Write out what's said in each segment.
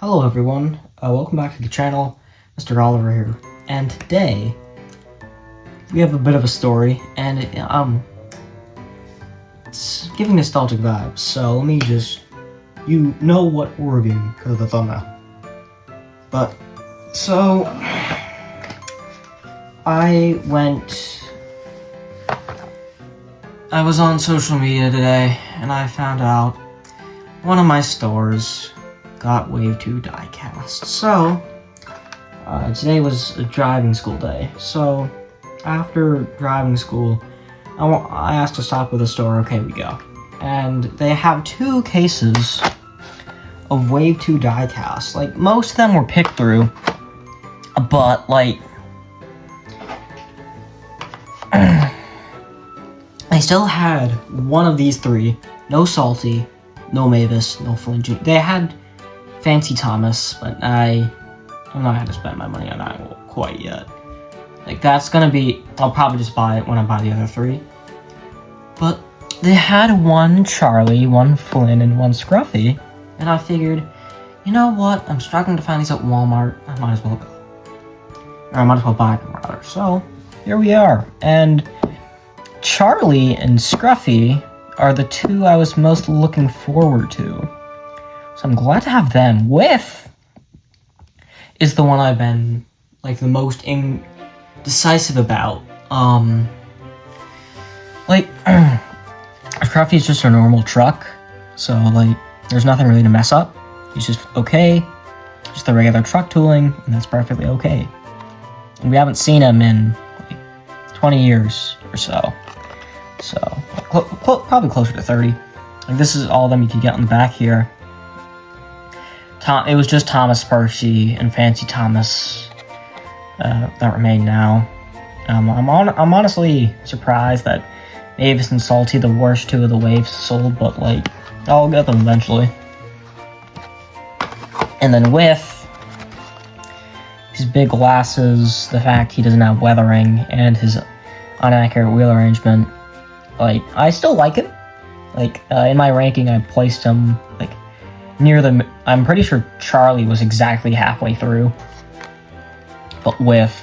Hello everyone, welcome back to the channel. Mr. Oliver here, and today we have a bit of a story, and it's giving nostalgic vibes, so let me just, you know what we're reviewing because of the thumbnail. But, so, I was on social media today, and I found out one of my stores got Wave 2 Diecast. So, today was a driving school day. So, after driving school, I asked to stop with the store. Okay, we go. And they have 2 cases of Wave 2 Diecast. Like, most of them were picked through, but, like, I still had one of these 3. No Salty, no Mavis, no Flingy. They had Fancy Thomas, but I'm not going to spend my money on that quite yet. Like, that's gonna be, I'll probably just buy it when I buy the other 3. But they had 1 Charlie, 1 Flynn, and 1 Scruffy, and I figured, you know what, I'm struggling to find these at Walmart, I might as well go. Or I might as well buy them, rather. So, here we are. And Charlie and Scruffy are the 2 I was most looking forward to. So I'm glad to have them. Whiff is the one I've been, like, the most indecisive about. Like, Scruffy's just a normal truck, so, like, there's nothing really to mess up. He's just okay, just the regular truck tooling, and that's perfectly okay. And we haven't seen him in, like, 20 years or so. So, probably closer to 30. Like, this is all of them you can get on the back here. It was just Thomas, Percy, and Fancy Thomas that remain now. I'm honestly surprised that Mavis and Salty, the worst 2 of the waves, sold, but, like, I'll get them eventually. And then Whiff, his big glasses, the fact he doesn't have weathering, and his inaccurate wheel arrangement, like, I still like him. Like, in my ranking, I placed him, like, near the, I'm pretty sure Charlie was exactly halfway through, but Whiff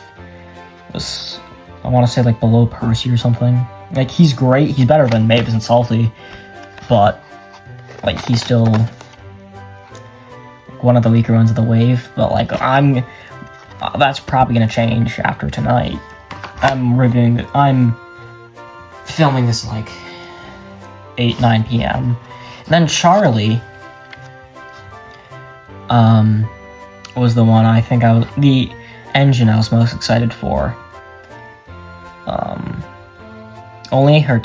was, I want to say, like, below Percy or something. Like, he's great, he's better than Mavis and Salty, but, like, he's still one of the weaker ones of the wave. But, like, that's probably gonna change after tonight. I'm filming this, like, 8-9 p.m. And then Charlie was the one the engine I was most excited for. Only her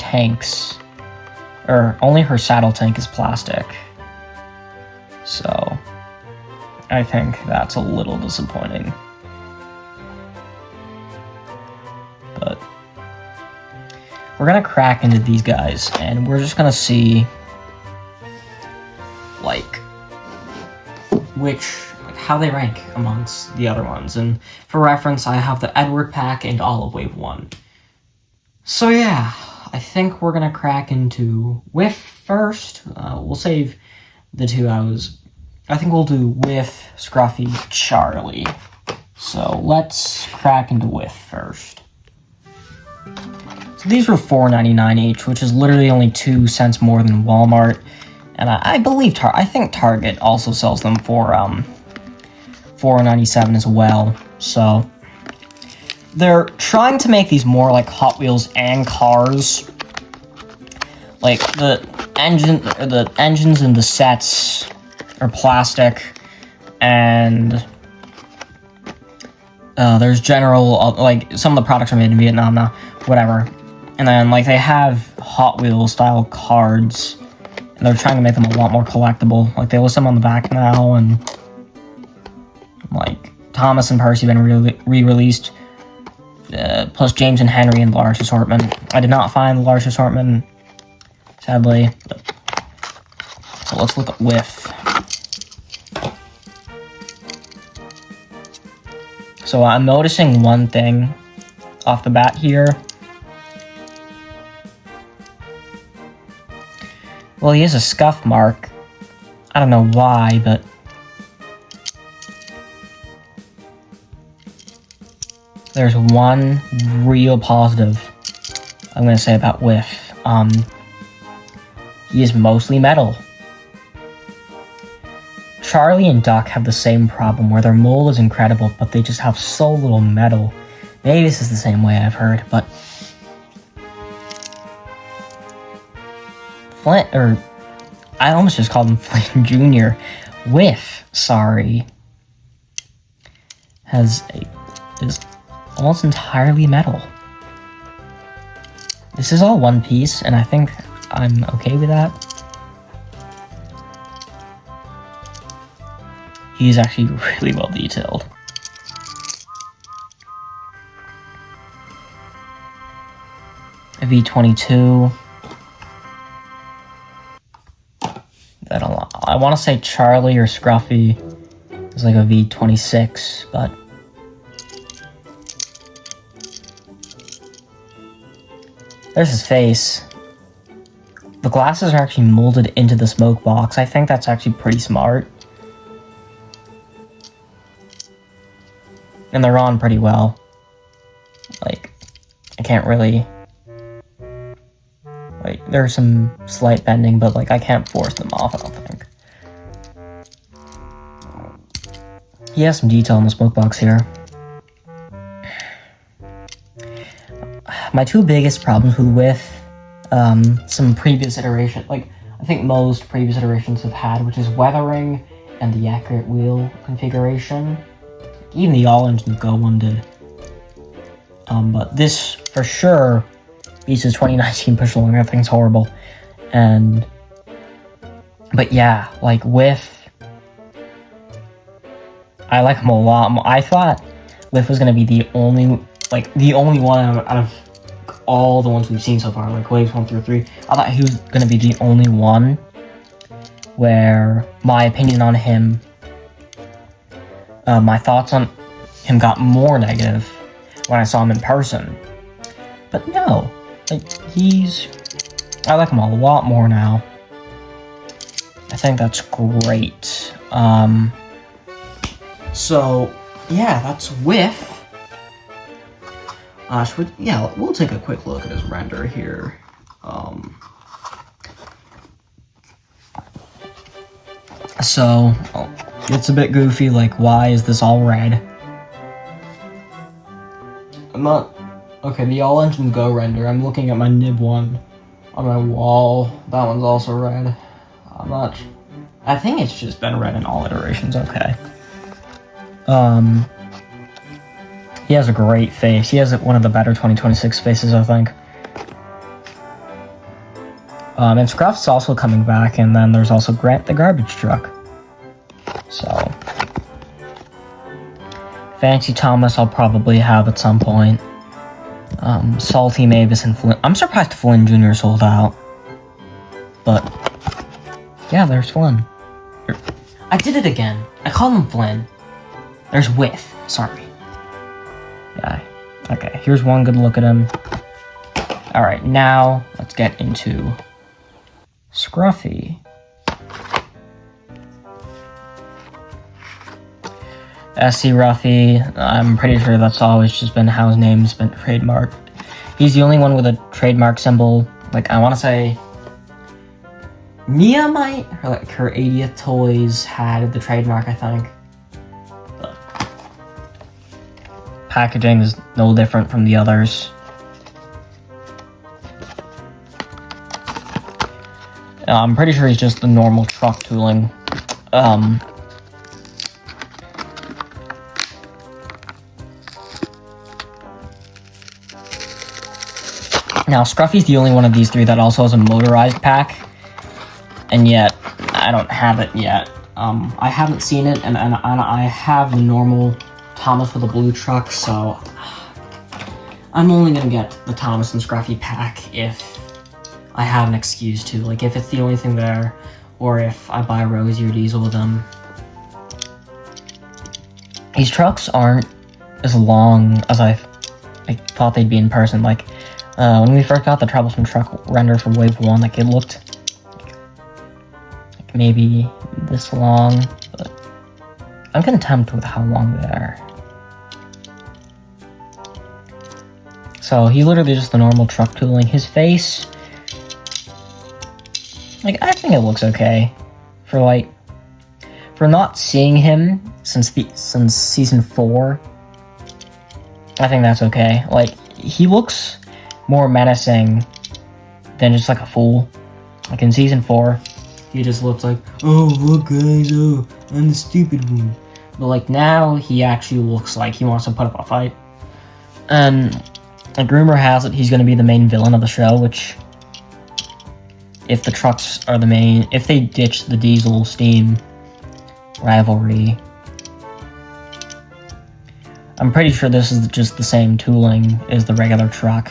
saddle tank is plastic. So, I think that's a little disappointing. But we're gonna crack into these guys, and we're just gonna see, like, how they rank amongst the other ones. And for reference, I have the Edward pack and all of Wave 1. So yeah, I think we're gonna crack into Whiff first. We'll save the 2 I think we'll do Whiff, Scruffy, Charlie. So let's crack into Whiff first. So these were $4.99 each, which is literally only 2 cents more than Walmart. And I believe I think Target also sells them for $4.97 as well. So they're trying to make these more like Hot Wheels and cars. Like, the engines and the sets are plastic, and there's general, like, some of the products are made in Vietnam now, whatever. And then, like, they have Hot Wheels style cards, and they're trying to make them a lot more collectible. Like, they list them on the back now, and, like, Thomas and Percy have been re-released, plus James and Henry in the large assortment. I did not find the large assortment, sadly. So let's look at Whiff. So I'm noticing one thing off the bat here. Well, he has a scuff mark. I don't know why, but there's one real positive I'm gonna say about Whiff. He is mostly metal. Charlie and Duck have the same problem where their mold is incredible, but they just have so little metal. Maybe this is the same way I've heard, but Flint, or I almost just called him Flint Jr. Whiff, sorry, is almost entirely metal. This is all one piece, and I think I'm okay with that. He's actually really well detailed. A V22. I want to say Charlie or Scruffy is like a V26, but there's his face. The glasses are actually molded into the smoke box. I think that's actually pretty smart. And they're on pretty well. Like, I can't really... Like, there's some slight bending, but like, I can't force them off, I don't think. He has some detail in the smoke box here. My two biggest problems with some previous iteration, like I think most previous iterations have had, which is weathering and the accurate wheel configuration. Even the all-engine Go one did. But this, for sure, beats his 2019 push along. That thing's horrible. But yeah, like Whiff, I like him a lot more. I thought Whiff was gonna be the only one out of all the ones we've seen so far, like waves 1 through 3. I thought he was gonna be the only one where my opinion on him, my thoughts on him got more negative when I saw him in person. But no, like I like him a lot more now. I think that's great. So yeah, that's Whiff. We'll take a quick look at his render here. It's a bit goofy, like, why is this all red? Okay, the all-engine Go render, I'm looking at my nib one on my wall. That one's also red. I think it's just been red in all iterations, okay. He has a great face. He has one of the better 2026 faces, I think. And Scruff's also coming back, and then there's also Grant the garbage truck. So, Fancy Thomas I'll probably have at some point. Salty Mavis and Flynn. I'm surprised Flynn Jr. sold out. But, yeah, there's Flynn. I did it again. I called him Flynn. There's Whiff. Sorry. Yeah. Okay, here's one good look at him. Alright, now let's get into Scruffy. SC Ruffy, I'm pretty sure that's always just been how his name's been trademarked. He's the only one with a trademark symbol. Like, I want to say Mia might, her 80th Toys had the trademark, I think. The packaging is no different from the others. I'm pretty sure he's just the normal truck tooling. Now, Scruffy's the only one of these three that also has a motorized pack, and yet, I don't have it yet. I haven't seen it, and I have the normal Thomas with a blue truck, so I'm only gonna get the Thomas and Scruffy pack if I have an excuse to, like if it's the only thing there, or if I buy Rosie or Diesel with them. These trucks aren't as long as I thought they'd be in person. Like, when we first got the Troublesome Truck render for Wave 1, like, it looked like maybe this long, but I'm content with how long they are. So he's literally just the normal truck tooling. His face, like, I think it looks okay for not seeing him since season 4. I think that's okay. Like, he looks more menacing than just like a fool. Like in season 4, he just looks like, oh look guys, oh I'm the stupid one. But like now, he actually looks like he wants to put up a fight. And like rumor has it he's going to be the main villain of the show, which, if the trucks are the main, if they ditch the diesel steam rivalry, I'm pretty sure this is just the same tooling as the regular truck,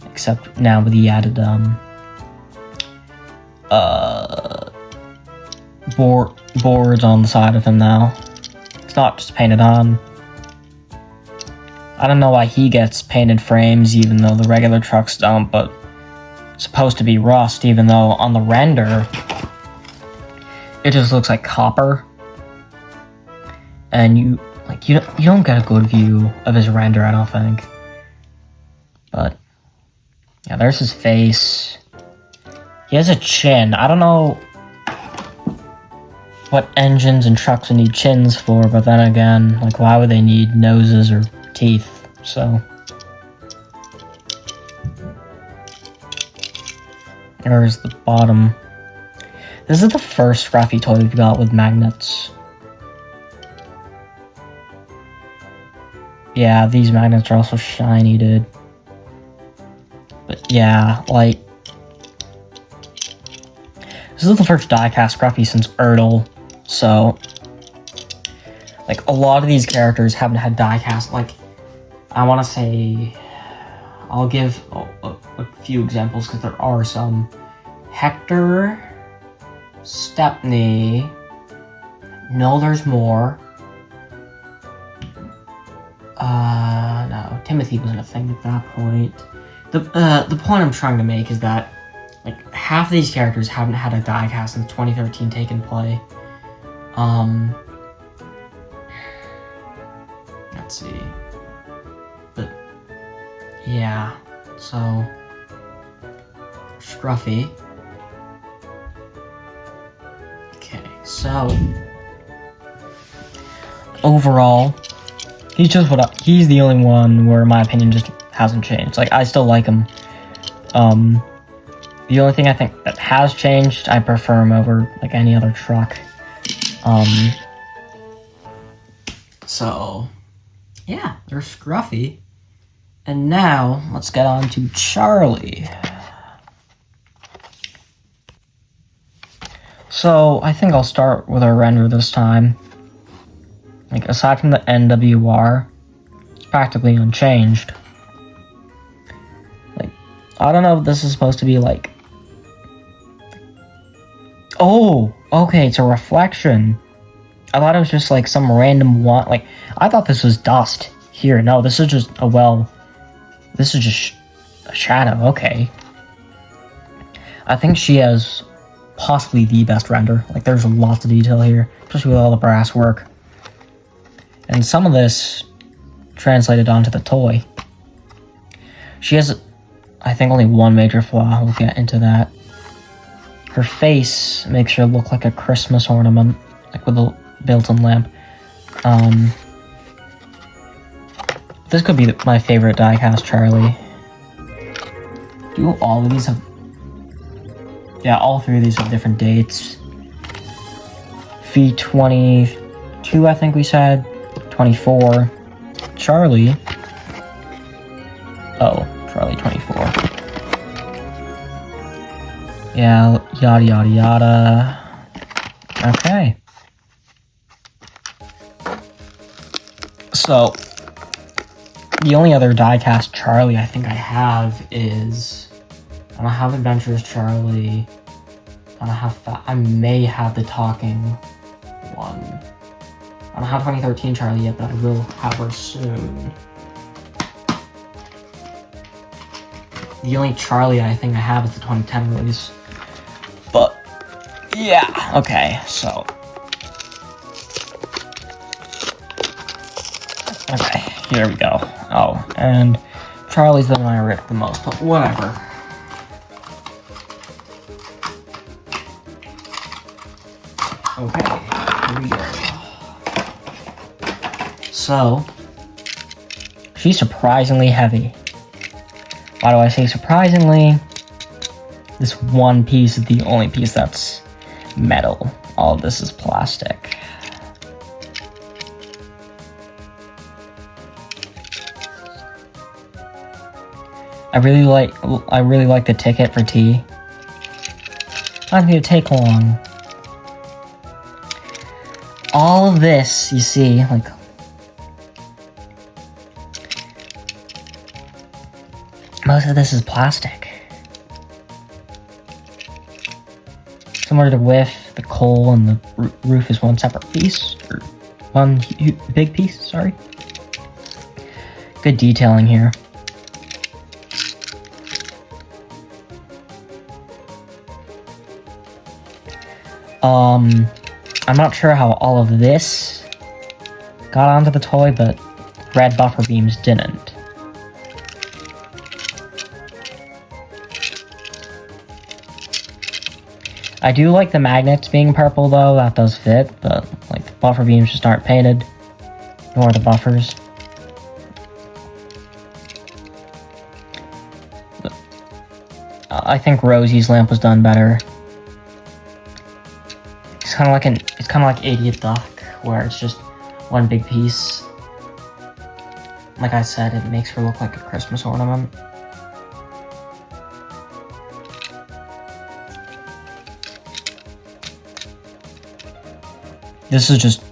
except now with the added boards on the side of him now. It's not just painted on. I don't know why he gets painted frames even though the regular trucks don't, but it's supposed to be rust, even though on the render it just looks like copper. And you don't get a good view of his render, I don't think. But yeah, there's his face. He has a chin. I don't know what engines and trucks would need chins for, but then again, like, why would they need noses or teeth? So there's the bottom. This is the first Scruffy toy we've got with magnets. Yeah, these magnets are also shiny, dude. But yeah, like, this is the first diecast Scruffy since Erdl, so like a lot of these characters haven't had diecast. Like, I want to say, I'll give a few examples because there are some. Hector, Stepney. No, there's more. No, Timothy wasn't a thing at that point. The point I'm trying to make is that, like, half of these characters haven't had a diecast since 2013 Take and Play. Let's see. But, yeah, so, Scruffy. Okay, so, overall, he's the only one where my opinion just hasn't changed. Like, I still like him. The only thing I think that has changed, I prefer him over, like, any other truck. So, yeah, there's Scruffy. And now, let's get on to Charlie. So, I think I'll start with our render this time. Like, aside from the NWR, it's practically unchanged. Like, I don't know if this is supposed to be, like... Oh! Okay, it's a reflection. I thought it was just, like, some random one... Like, I thought this was dust. Here, no, this is just a well... This is just a shadow, okay. I think she has possibly the best render. Like, there's lots of detail here, especially with all the brass work. And some of this translated onto the toy. She has, I think, only one major flaw. We'll get into that. Her face makes her look like a Christmas ornament, like with a built-in lamp. This could be my favorite diecast Charlie. Do all of these have... Yeah, all three of these have different dates. V22, I think we said. 24. Charlie. Oh, Charlie 24. Yeah, yada yada yada. Okay. So, the only other diecast Charlie I think I have is... I don't have Adventures Charlie. I don't have... I may have the talking one. I don't have 2013 Charlie yet, but I will have her soon. The only Charlie I think I have is the 2010 release. But, yeah, okay, so. Okay, here we go. Oh, and Charlie's the one I ripped the most, but whatever. Okay, here we go. So, she's surprisingly heavy. Why do I say surprisingly? This one piece is the only piece that's metal. All of this is plastic. I really like the ticket for tea. Not going to take long. All of this, you see, like, most of this is plastic. Similar to Whiff, the coal and the roof is one separate piece, or one big piece, sorry. Good detailing here. I'm not sure how all of this got onto the toy, but red buffer beams didn't. I do like the magnets being purple though, that does fit, but like the buffer beams just aren't painted, nor the buffers. I think Rosie's lamp was done better. It's kind of like 80th Duck, where it's just one big piece. Like I said, it makes her look like a Christmas ornament. This is just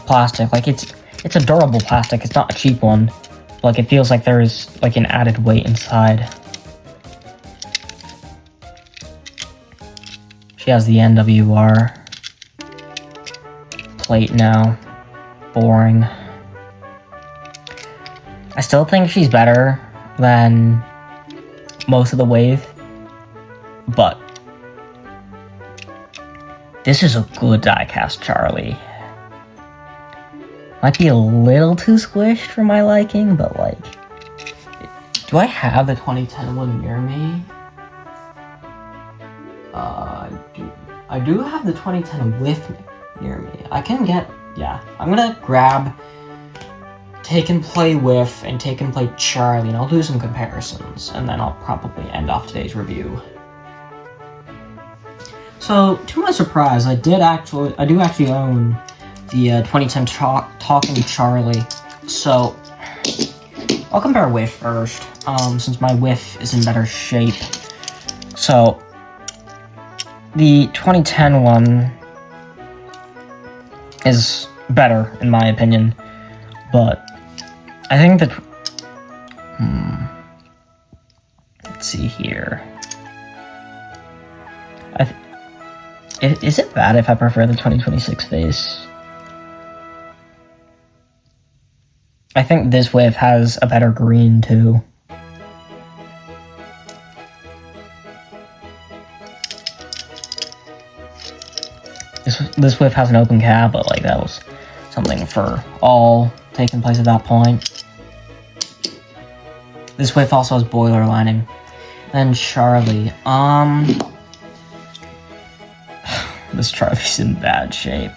plastic. Like it's a durable plastic. It's not a cheap one. Like it feels like there is like an added weight inside. She has the NWR plate now. Boring. I still think she's better than most of the wave, but this is a good diecast Charlie. Might be a little too squished for my liking, but like, do I have the 2010 one near me? I do have the 2010 Whiff near me. I can get, yeah. I'm gonna grab Take and Play Whiff and Take and Play Charlie, and I'll do some comparisons, and then I'll probably end off today's review. So, to my surprise, I do actually own the 2010 Talking Charlie. So, I'll compare Whiff first, since my Whiff is in better shape. So, the 2010 one is better, in my opinion, but I think that, let's see here. Is it bad if I prefer the 2026 face? I think this Whiff has a better green, too. This Whiff has an open cab, but like that was something for all taking place at that point. This Whiff also has boiler lining. Then Charlie, this Charlie's in bad shape.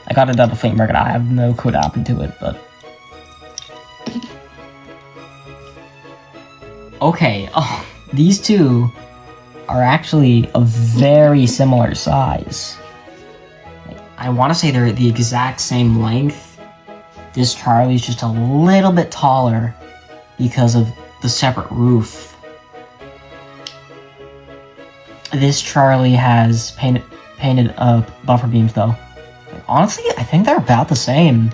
I got it at the flea market. I have no clue what happened to it, but okay. Oh, these two are actually a very similar size. I want to say they're the exact same length. This Charlie's just a little bit taller because of the separate roof. This Charlie has painted buffer beams though. Honestly, I think they're about the same.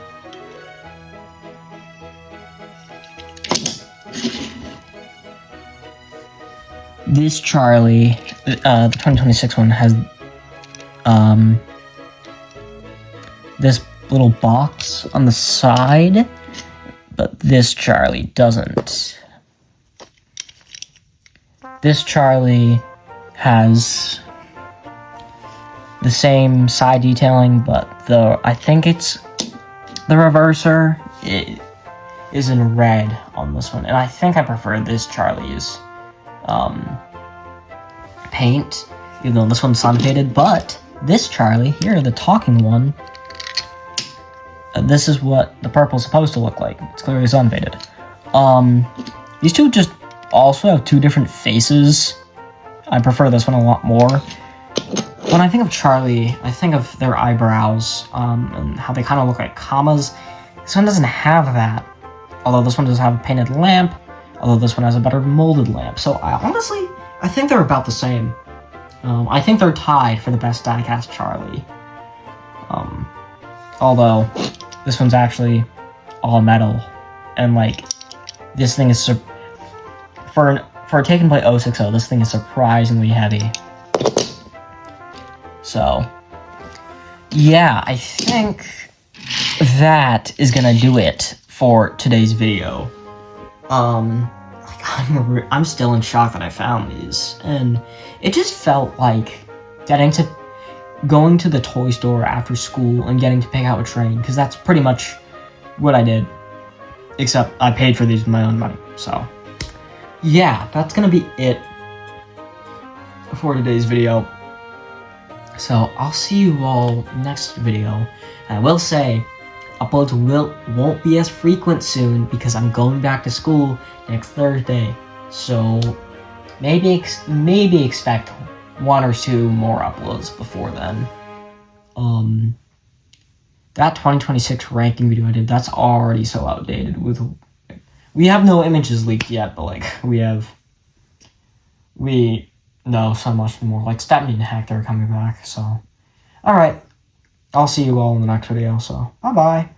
This Charlie, the 2026 one, has this little box on the side, but this Charlie doesn't. This Charlie has the same side detailing, but I think it's the reverser. is in red on this one, and I think I prefer this Charlie's paint, even though this one's sun faded. But this Charlie here, the talking one, this is what the purple's supposed to look like. It's clearly sun faded. These two just also have two different faces. I prefer this one a lot more. When I think of Charlie, I think of their eyebrows, and how they kind of look like commas. This one doesn't have that, although this one does have a painted lamp, although this one has a better molded lamp. So I think they're about the same. I think they're tied for the best diecast Charlie. Although this one's actually all metal, and like this thing is for a Take and Play 060, this thing is surprisingly heavy. So yeah, I think that is gonna do it for today's video. I'm still in shock that I found these, and it just felt like going to the toy store after school and getting to pick out a train, because that's pretty much what I did, except I paid for these with my own money. So yeah, that's gonna be it for today's video. So I'll see you all next video. And I will say, uploads won't be as frequent soon because I'm going back to school next Thursday. So maybe expect 1 or 2 more uploads before then. That 2026 ranking video I did, that's already so outdated. We have no images leaked yet, but like we know so much more. Like Stepney and Hector are coming back. So alright, I'll see you all in the next video. So bye bye.